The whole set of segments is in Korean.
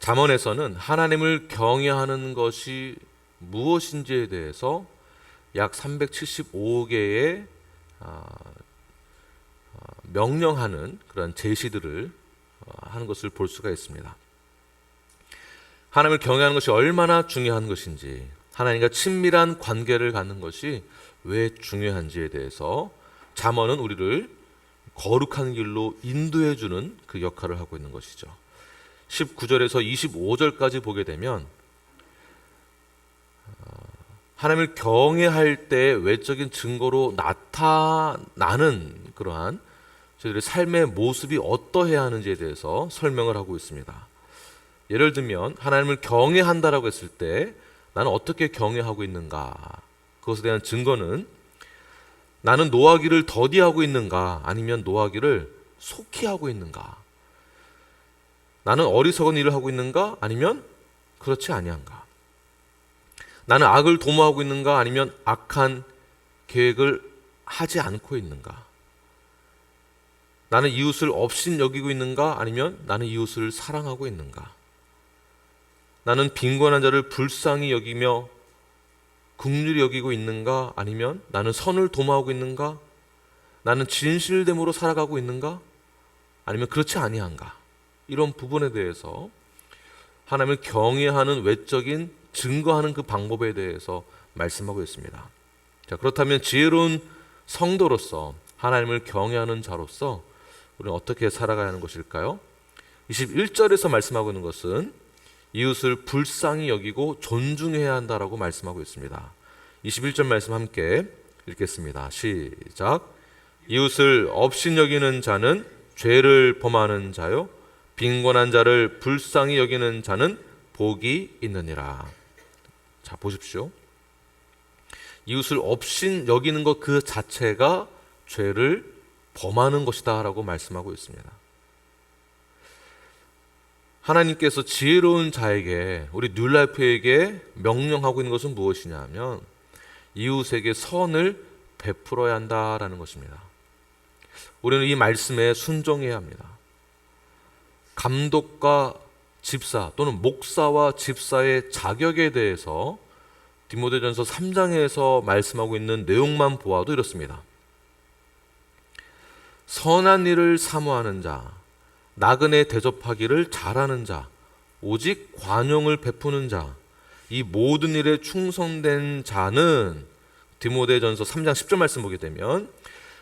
잠언에서는 하나님을 경외하는 것이 무엇인지에 대해서 약 375개의 명령하는 그런 제시들을 하는 것을 볼 수가 있습니다. 하나님을 경외하는 것이 얼마나 중요한 것인지, 하나님과 친밀한 관계를 갖는 것이 왜 중요한지에 대해서 잠언은 우리를 거룩한 길로 인도해 주는 그 역할을 하고 있는 것이죠. 19절에서 25절까지 보게 되면 하나님을 경외할 때 외적인 증거로 나타나는 그러한 저희들의 삶의 모습이 어떠해야 하는지에 대해서 설명을 하고 있습니다. 예를 들면 하나님을 경외한다라고 했을 때 나는 어떻게 경외하고 있는가, 그것에 대한 증거는 나는 노하기를 더디하고 있는가 아니면 노하기를 속히 하고 있는가, 나는 어리석은 일을 하고 있는가 아니면 그렇지 아니한가, 나는 악을 도모하고 있는가 아니면 악한 계획을 하지 않고 있는가, 나는 이웃을 업신 여기고 있는가 아니면 나는 이웃을 사랑하고 있는가, 나는 빈곤한 자를 불쌍히 여기며 긍휼히 여기고 있는가 아니면 나는 선을 도모하고 있는가, 나는 진실됨으로 살아가고 있는가 아니면 그렇지 아니한가, 이런 부분에 대해서 하나님을 경외하는 외적인 증거하는 그 방법에 대해서 말씀하고 있습니다. 자, 그렇다면 지혜로운 성도로서 하나님을 경외하는 자로서 우리는 어떻게 살아가야 하는 것일까요? 21절에서 말씀하고 있는 것은 이웃을 불쌍히 여기고 존중해야 한다라고 말씀하고 있습니다. 21절 말씀 함께 읽겠습니다. 시작. 이웃을 업신 여기는 자는 죄를 범하는 자요, 빈곤한 자를 불쌍히 여기는 자는 복이 있느니라. 자, 보십시오. 이웃을 업신 여기는 것 그 자체가 죄를 범하는 것이다 라고 말씀하고 있습니다. 하나님께서 지혜로운 자에게, 우리 뉴라이프에게 명령하고 있는 것은 무엇이냐 하면 이웃에게 선을 베풀어야 한다라는 것입니다. 우리는 이 말씀에 순종해야 합니다. 감독과 집사 또는 목사와 집사의 자격에 대해서 디모데전서 3장에서 말씀하고 있는 내용만 보아도 이렇습니다. 선한 일을 사모하는 자, 나그네 대접하기를 잘하는 자, 오직 관용을 베푸는 자, 이 모든 일에 충성된 자는 디모데전서 3장 10절 말씀 보게 되면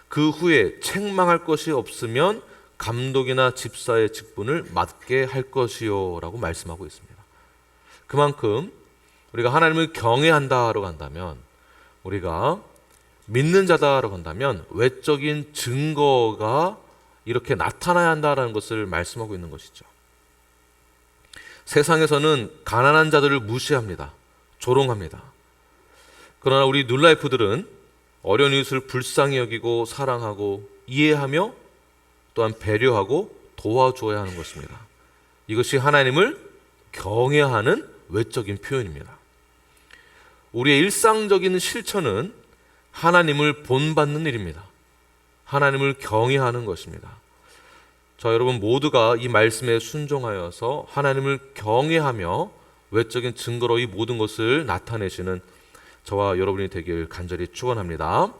그 후에 책망할 것이 없으면 감독이나 집사의 직분을 맡게 할 것이요 라고 말씀하고 있습니다. 그만큼 우리가 하나님을 경외한다라고 한다면, 우리가 믿는 자다라고 한다면 외적인 증거가 이렇게 나타나야 한다라는 것을 말씀하고 있는 것이죠. 세상에서는 가난한 자들을 무시합니다. 조롱합니다. 그러나 우리 뉴라이프들은 어려운 이웃을 불쌍히 여기고 사랑하고 이해하며 또한 배려하고 도와주어야 하는 것입니다. 이것이 하나님을 경외하는 외적인 표현입니다. 우리의 일상적인 실천은 하나님을 본받는 일입니다. 하나님을 경외하는 것입니다. 저 여러분 모두가 이 말씀에 순종하여서 하나님을 경외하며 외적인 증거로 이 모든 것을 나타내시는 저와 여러분이 되길 간절히 축원합니다.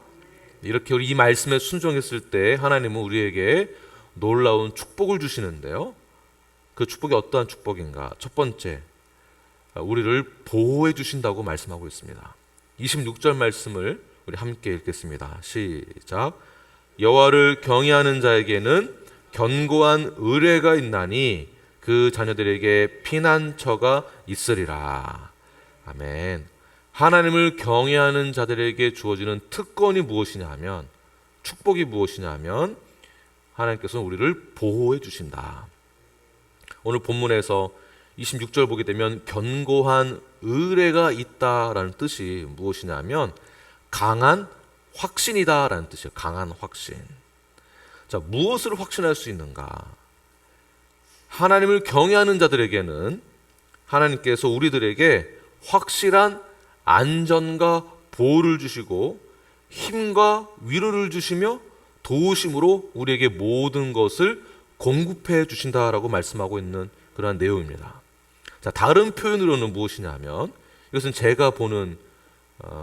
이렇게 우리 이 말씀에 순종했을 때 하나님은 우리에게 놀라운 축복을 주시는데요. 그 축복이 어떠한 축복인가? 첫 번째, 우리를 보호해 주신다고 말씀하고 있습니다. 26절 말씀을 우리 함께 읽겠습니다. 시작. 여호와를 경외하는 자에게는 견고한 의뢰가 있나니 그 자녀들에게 피난처가 있으리라. 아멘. 하나님을 경외하는 자들에게 주어지는 특권이 무엇이냐 하면, 축복이 무엇이냐 하면 하나님께서는 우리를 보호해 주신다. 오늘 본문에서 26절 보게 되면 견고한 의뢰가 있다라는 뜻이 무엇이냐 하면 강한 확신이다라는 뜻이에요. 강한 확신. 자, 무엇을 확신할 수 있는가? 하나님을 경외하는 자들에게는 하나님께서 우리들에게 확실한 안전과 보호를 주시고 힘과 위로를 주시며 도우심으로 우리에게 모든 것을 공급해 주신다라고 말씀하고 있는 그러한 내용입니다. 자, 다른 표현으로는 무엇이냐면 이것은 제가 보는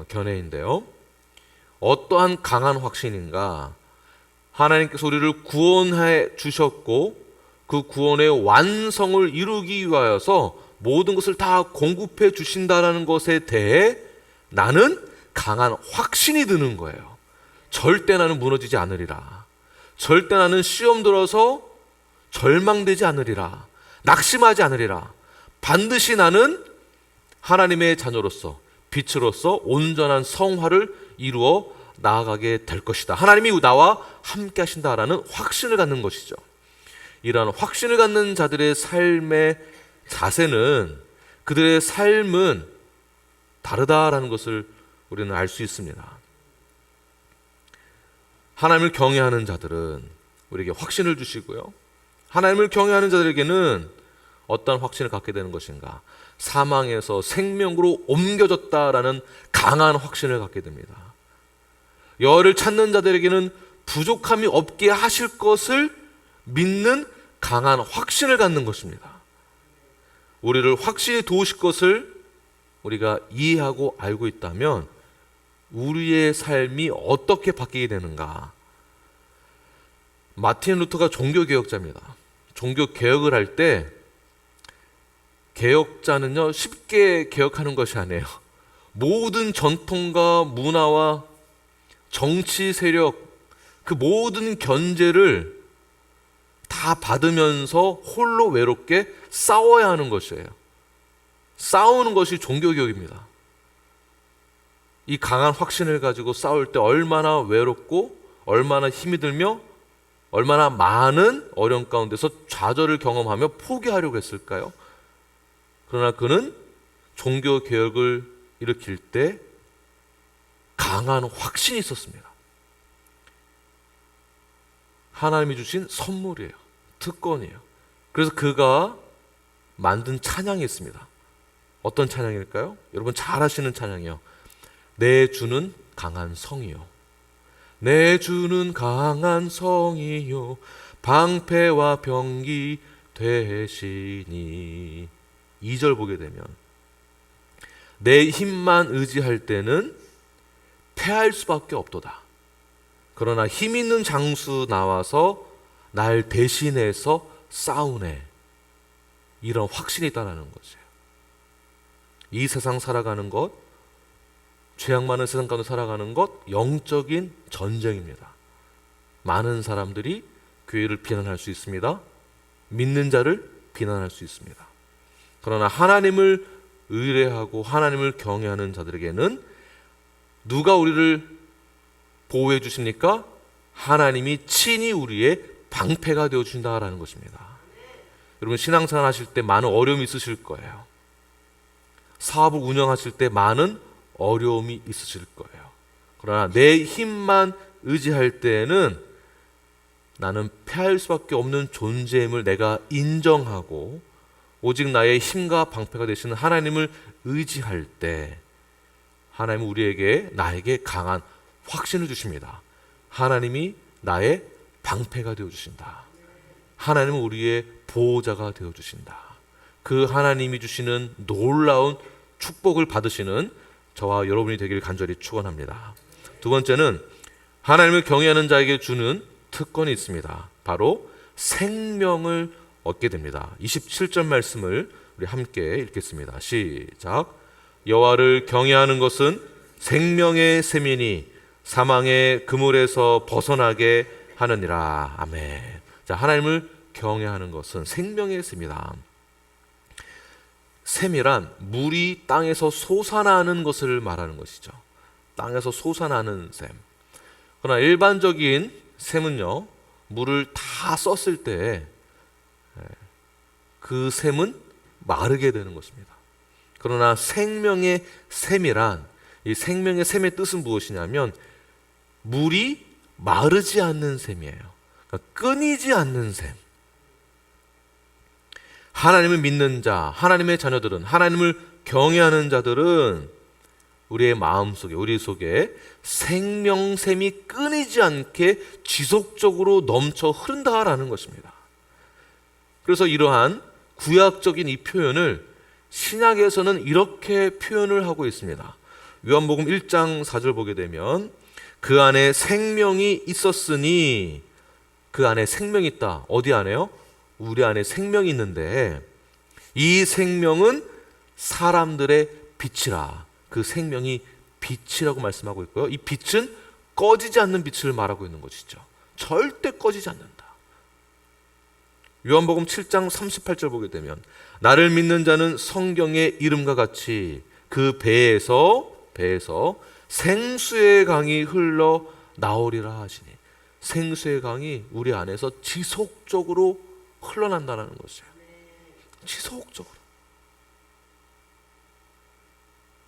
견해인데요. 어떠한 강한 확신인가? 하나님께서 우리를 구원해 주셨고 그 구원의 완성을 이루기 위하여서 모든 것을 다 공급해 주신다라는 것에 대해 나는 강한 확신이 드는 거예요. 절대 나는 무너지지 않으리라. 절대 나는 시험 들어서 절망되지 않으리라. 낙심하지 않으리라. 반드시 나는 하나님의 자녀로서 빛으로서 온전한 성화를 이루어 나아가게 될 것이다. 하나님이 나와 함께 하신다라는 확신을 갖는 것이죠. 이러한 확신을 갖는 자들의 삶의 자세는, 그들의 삶은 다르다라는 것을 우리는 알 수 있습니다. 하나님을 경외하는 자들은 우리에게 확신을 주시고요. 하나님을 경외하는 자들에게는 어떤 확신을 갖게 되는 것인가? 사망에서 생명으로 옮겨졌다라는 강한 확신을 갖게 됩니다. 여호와를 찾는 자들에게는 부족함이 없게 하실 것을 믿는 강한 확신을 갖는 것입니다. 우리를 확실히 도우실 것을 우리가 이해하고 알고 있다면 우리의 삶이 어떻게 바뀌게 되는가? 마틴 루터가 종교개혁자입니다. 종교개혁을 할 때 개혁자는요, 쉽게 개혁하는 것이 아니에요. 모든 전통과 문화와 정치 세력, 그 모든 견제를 다 받으면서 홀로 외롭게 싸워야 하는 것이에요. 싸우는 것이 종교개혁입니다. 이 강한 확신을 가지고 싸울 때 얼마나 외롭고 얼마나 힘이 들며 얼마나 많은 어려움 가운데서 좌절을 경험하며 포기하려고 했을까요? 그러나 그는 종교개혁을 일으킬 때 강한 확신이 있었습니다. 하나님이 주신 선물이에요. 특권이에요. 그래서 그가 만든 찬양이 있습니다. 어떤 찬양일까요? 여러분 잘 아시는 찬양이요. 내 주는 강한 성이요. 내 주는 강한 성이요. 방패와 병기 되시니. 2절 보게 되면 내 힘만 의지할 때는 패할 수밖에 없도다. 그러나 힘 있는 장수 나와서 날 대신해서 싸우네. 이런 확신이 있다는 거죠. 이 세상 살아가는 것, 죄악 많은 세상 가운데 살아가는 것, 영적인 전쟁입니다. 많은 사람들이 교회를 비난할 수 있습니다. 믿는 자를 비난할 수 있습니다. 그러나 하나님을 의뢰하고 하나님을 경외하는 자들에게는 누가 우리를 보호해 주십니까? 하나님이 친히 우리의 방패가 되어 주신다라는 것입니다. 여러분 신앙생활 하실 때 많은 어려움이 있으실 거예요. 사업을 운영하실 때 많은 어려움이 있으실 거예요. 그러나 내 힘만 의지할 때에는 나는 패할 수밖에 없는 존재임을 내가 인정하고 오직 나의 힘과 방패가 되시는 하나님을 의지할 때 하나님은 우리에게, 나에게 강한 확신을 주십니다. 하나님이 나의 방패가 되어주신다. 하나님은 우리의 보호자가 되어주신다. 그 하나님이 주시는 놀라운 축복을 받으시는 저와 여러분이 되기를 간절히 축원합니다. 두 번째는 하나님을 경외하는 자에게 주는 특권이 있습니다. 바로 생명을 얻게 됩니다. 27절 말씀을 우리 함께 읽겠습니다. 시작. 여호와를 경외하는 것은 생명의 셈이니 사망의 그물에서 벗어나게 하느니라. 아멘. 자, 하나님을 경외하는 것은 생명의 셈이다. 셈이란 물이 땅에서 솟아나는 것을 말하는 것이죠. 땅에서 솟아나는 셈. 그러나 일반적인 셈은요, 물을 다 썼을 때 그 셈은 마르게 되는 것입니다. 그러나 생명의 셈이란, 이 생명의 셈의 뜻은 무엇이냐면 물이 마르지 않는 셈이에요. 그러니까 끊이지 않는 셈. 하나님을 믿는 자, 하나님의 자녀들은, 하나님을 경외하는 자들은 우리의 마음속에, 우리 속에 생명샘이 끊이지 않게 지속적으로 넘쳐 흐른다라는 것입니다. 그래서 이러한 구약적인 이 표현을 신약에서는 이렇게 표현을 하고 있습니다. 요한복음 1장 4절 보게 되면 그 안에 생명이 있었으니, 그 안에 생명이 있다. 어디 안에요? 우리 안에 생명이 있는데 이 생명은 사람들의 빛이라. 그 생명이 빛이라고 말씀하고 있고요. 이 빛은 꺼지지 않는 빛을 말하고 있는 것이죠. 절대 꺼지지 않는다. 요한복음 7장 38절 보게 되면 나를 믿는 자는 성경의 이름과 같이 그 배에서 생수의 강이 흘러 나오리라 하시니, 생수의 강이 우리 안에서 지속적으로 흘러난다는 것이에요. 지속적으로.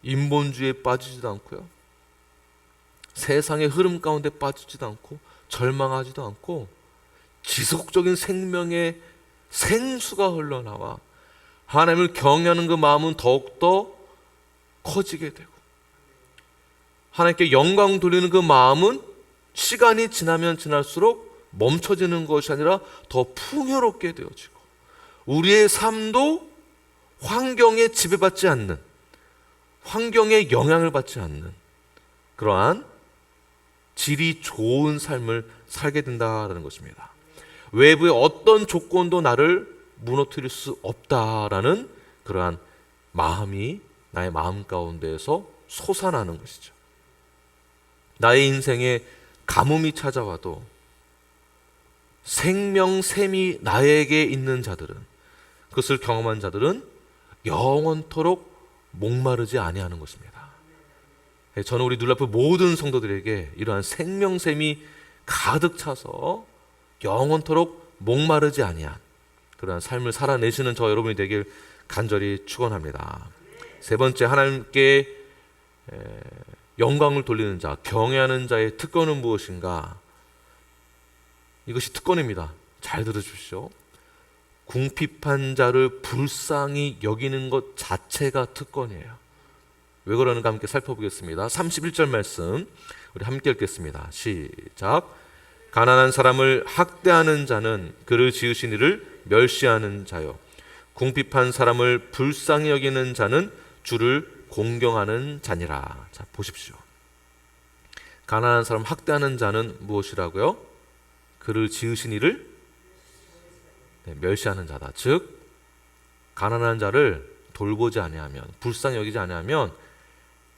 인본주의에 빠지지도 않고요, 세상의 흐름 가운데 빠지지도 않고 절망하지도 않고 지속적인 생명의 생수가 흘러나와 하나님을 경외하는 그 마음은 더욱더 커지게 되고, 하나님께 영광 돌리는 그 마음은 시간이 지나면 지날수록 멈춰지는 것이 아니라 더 풍요롭게 되어지고, 우리의 삶도 환경에 지배받지 않는, 환경에 영향을 받지 않는 그러한 질이 좋은 삶을 살게 된다는 것입니다. 외부의 어떤 조건도 나를 무너뜨릴 수 없다라는 그러한 마음이 나의 마음 가운데에서 솟아나는 것이죠. 나의 인생에 가뭄이 찾아와도 생명샘이 나에게 있는 자들은, 그것을 경험한 자들은 영원토록 목마르지 아니하는 것입니다. 저는 우리 눈앞의 모든 성도들에게 이러한 생명샘이 가득 차서 영원토록 목마르지 아니한 그러한 삶을 살아내시는 저 여러분이 되길 간절히 축원합니다. 세 번째, 하나님께 영광을 돌리는 자, 경외하는 자의 특권은 무엇인가? 이것이 특권입니다. 잘 들어주십시오. 궁핍한 자를 불쌍히 여기는 것 자체가 특권이에요. 왜 그러는가 함께 살펴보겠습니다. 31절 말씀 우리 함께 읽겠습니다. 시작. 가난한 사람을 학대하는 자는 그를 지으신 이를 멸시하는 자요, 궁핍한 사람을 불쌍히 여기는 자는 주를 공경하는 자니라. 자, 보십시오. 가난한 사람 학대하는 자는 무엇이라고요? 그를 지으신 이를 멸시하는 자다. 즉 가난한 자를 돌보지 아니하면, 불쌍히 여기지 아니하면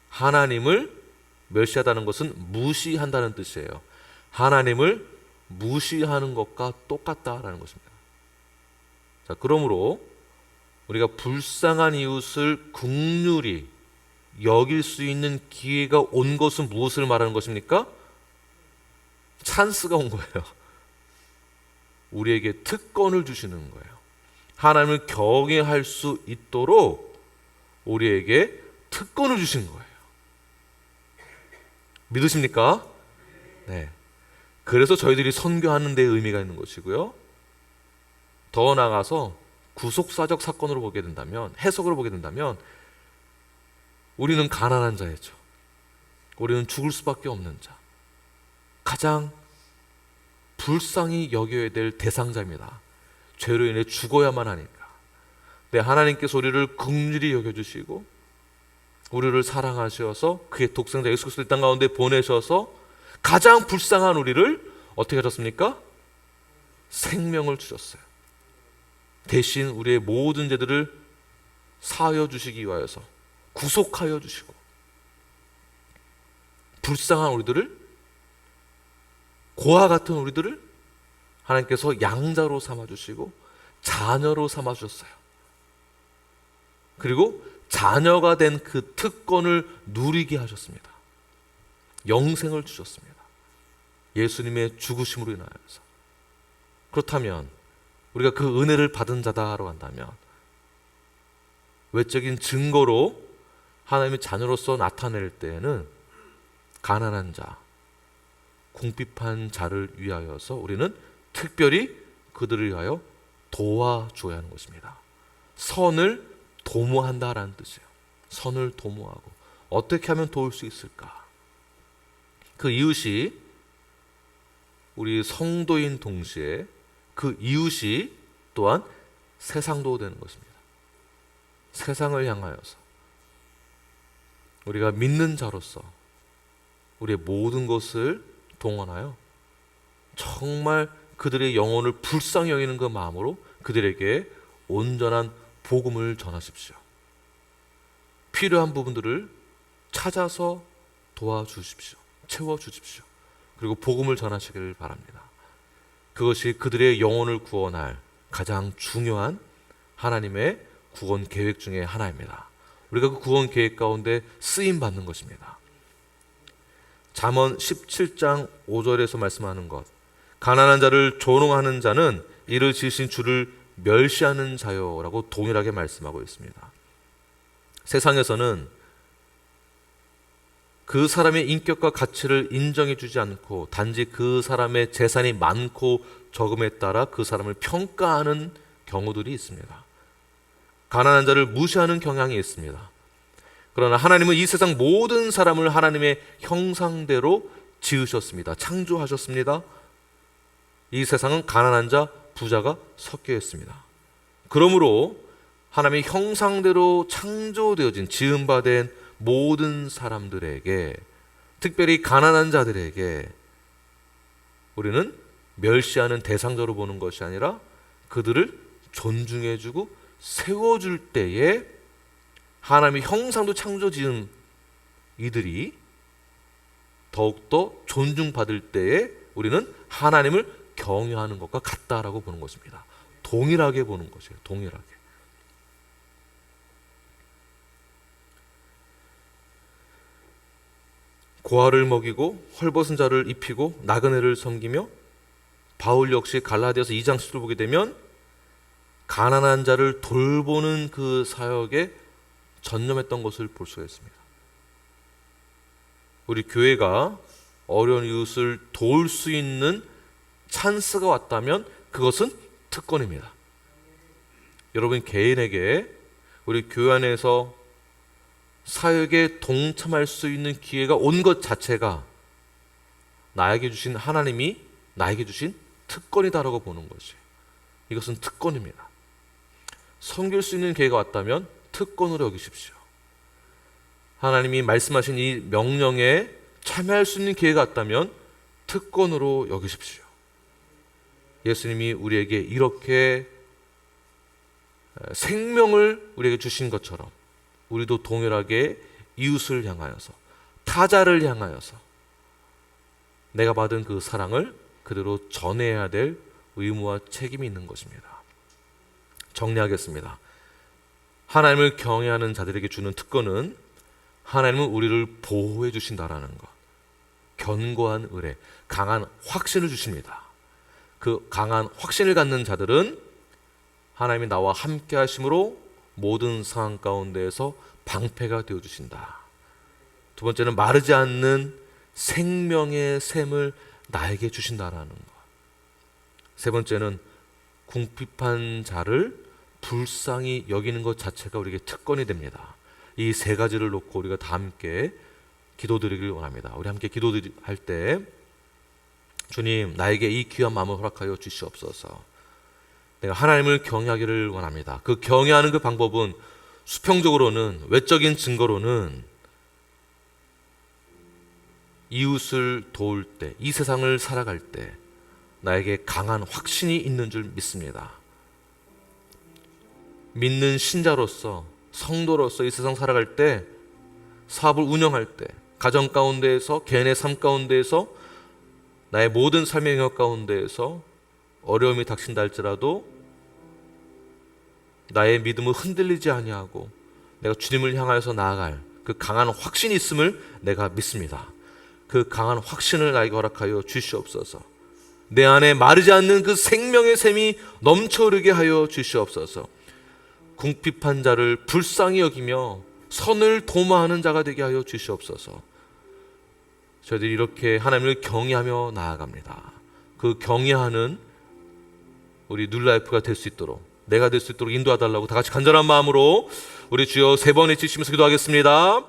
하나님을 멸시하다는 것은 무시한다는 뜻이에요. 하나님을 무시하는 것과 똑같다라는 것입니다. 자, 그러므로 우리가 불쌍한 이웃을 긍휼히 여길 수 있는 기회가 온 것은 무엇을 말하는 것입니까? 찬스가 온 거예요. 우리에게 특권을 주시는 거예요. 하나님을 경외할 수 있도록 우리에게 특권을 주신 거예요. 믿으십니까? 네. 그래서 저희들이 선교하는 데 의미가 있는 것이고요. 더 나아가서 구속사적 사건으로 보게 된다면, 해석으로 보게 된다면 우리는 가난한 자이죠. 우리는 죽을 수밖에 없는 자, 가장 불쌍히 여겨야 될 대상자입니다. 죄로 인해 죽어야만 하니까. 네, 하나님께서 우리를 긍휼히 여겨주시고 우리를 사랑하셔서 그의 독생자 예수 그리스도를 땅 가운데 보내셔서 가장 불쌍한 우리를 어떻게 하셨습니까? 생명을 주셨어요. 대신 우리의 모든 죄들을 사하여 주시기 위하여서 구속하여 주시고, 불쌍한 우리들을, 고아 같은 우리들을 하나님께서 양자로 삼아주시고 자녀로 삼아주셨어요. 그리고 자녀가 된 그 특권을 누리게 하셨습니다. 영생을 주셨습니다. 예수님의 죽으심으로 인하여서. 그렇다면 우리가 그 은혜를 받은 자다라고 한다면 외적인 증거로 하나님의 자녀로서 나타낼 때에는 가난한 자, 궁핍한 자를 위하여서 우리는 특별히 그들을 위하여 도와줘야 하는 것입니다. 선을 도모한다라는 뜻이에요. 선을 도모하고 어떻게 하면 도울 수 있을까? 그 이웃이 우리 성도인 동시에 그 이웃이 또한 세상도 되는 것입니다. 세상을 향하여서 우리가 믿는 자로서 우리의 모든 것을 동원하여 정말 그들의 영혼을 불쌍히 여기는 그 마음으로 그들에게 온전한 복음을 전하십시오. 필요한 부분들을 찾아서 도와주십시오. 채워주십시오. 그리고 복음을 전하시기를 바랍니다. 그것이 그들의 영혼을 구원할 가장 중요한 하나님의 구원 계획 중에 하나입니다. 우리가 그 구원 계획 가운데 쓰임 받는 것입니다. 잠언 17장 5절에서 말씀하는 것, 가난한 자를 조롱하는 자는 이를 지으신 주를 멸시하는 자요라고 동일하게 말씀하고 있습니다. 세상에서는 그 사람의 인격과 가치를 인정해 주지 않고 단지 그 사람의 재산이 많고 적음에 따라 그 사람을 평가하는 경우들이 있습니다. 가난한 자를 무시하는 경향이 있습니다. 그러나 하나님은 이 세상 모든 사람을 하나님의 형상대로 지으셨습니다. 창조하셨습니다. 이 세상은 가난한 자, 부자가 섞여 있습니다. 그러므로 하나님의 형상대로 창조되어진 지음받은 모든 사람들에게, 특별히 가난한 자들에게 우리는 멸시하는 대상자로 보는 것이 아니라 그들을 존중해주고 세워줄 때에 하나님의 형상도 창조 지은 이들이 더욱더 존중받을 때에 우리는 하나님을 경외하는 것과 같다라고 보는 것입니다. 동일하게 보는 것이에요. 동일하게. 고아를 먹이고 헐벗은 자를 입히고 나그네를 섬기며, 바울 역시 갈라디아서 2장 10절 보게 되면 가난한 자를 돌보는 그 사역에 전념했던 것을 볼 수가 있습니다. 우리 교회가 어려운 이웃을 도울 수 있는 찬스가 왔다면 그것은 특권입니다. 여러분 개인에게 우리 교회 안에서 사역에 동참할 수 있는 기회가 온 것 자체가 나에게 주신, 하나님이 나에게 주신 특권이다라고 보는 것이, 이것은 특권입니다. 섬길 수 있는 기회가 왔다면 특권으로 여기십시오. 하나님이 말씀하신 이 명령에 참여할 수 있는 기회가 왔다면 특권으로 여기십시오. 예수님이 우리에게 이렇게 생명을 우리에게 주신 것처럼 우리도 동일하게 이웃을 향하여서, 타자를 향하여서 내가 받은 그 사랑을 그대로 전해야 될 의무와 책임이 있는 것입니다. 정리하겠습니다. 하나님을 경외하는 자들에게 주는 특권은 하나님은 우리를 보호해 주신다라는 것, 견고한 의뢰, 강한 확신을 주십니다. 그 강한 확신을 갖는 자들은 하나님이 나와 함께 하심으로 모든 상황 가운데에서 방패가 되어주신다. 두 번째는 마르지 않는 생명의 샘을 나에게 주신다라는 것. 세 번째는 궁핍한 자를 불쌍히 여기는 것 자체가 우리에게 특권이 됩니다. 이 세 가지를 놓고 우리가 다 함께 기도드리길 원합니다. 우리 함께 기도할 때, 주님, 나에게 이 귀한 마음을 허락하여 주시옵소서. 내가 하나님을 경외하기를 원합니다. 그 경외하는 그 방법은 수평적으로는, 외적인 증거로는 이웃을 도울 때, 이 세상을 살아갈 때 나에게 강한 확신이 있는 줄 믿습니다. 믿는 신자로서, 성도로서 이 세상 살아갈 때, 사업을 운영할 때, 가정 가운데에서, 개인의 삶 가운데에서, 나의 모든 삶의 영역 가운데에서 어려움이 닥친다 할지라도 나의 믿음을 흔들리지 아니하고 내가 주님을 향하여서 나아갈 그 강한 확신이 있음을 내가 믿습니다. 그 강한 확신을 나에게 허락하여 주시옵소서. 내 안에 마르지 않는 그 생명의 샘이 넘쳐흐르게 하여 주시옵소서. 궁핍한 자를 불쌍히 여기며 선을 도모하는 자가 되게 하여 주시옵소서. 저희들이 이렇게 하나님을 경외하며 나아갑니다. 그 경외하는 우리 뉴라이프가 될 수 있도록, 내가 될 수 있도록 인도해달라고 다 같이 간절한 마음으로 우리 주여 세 번 외치시면서 기도하겠습니다.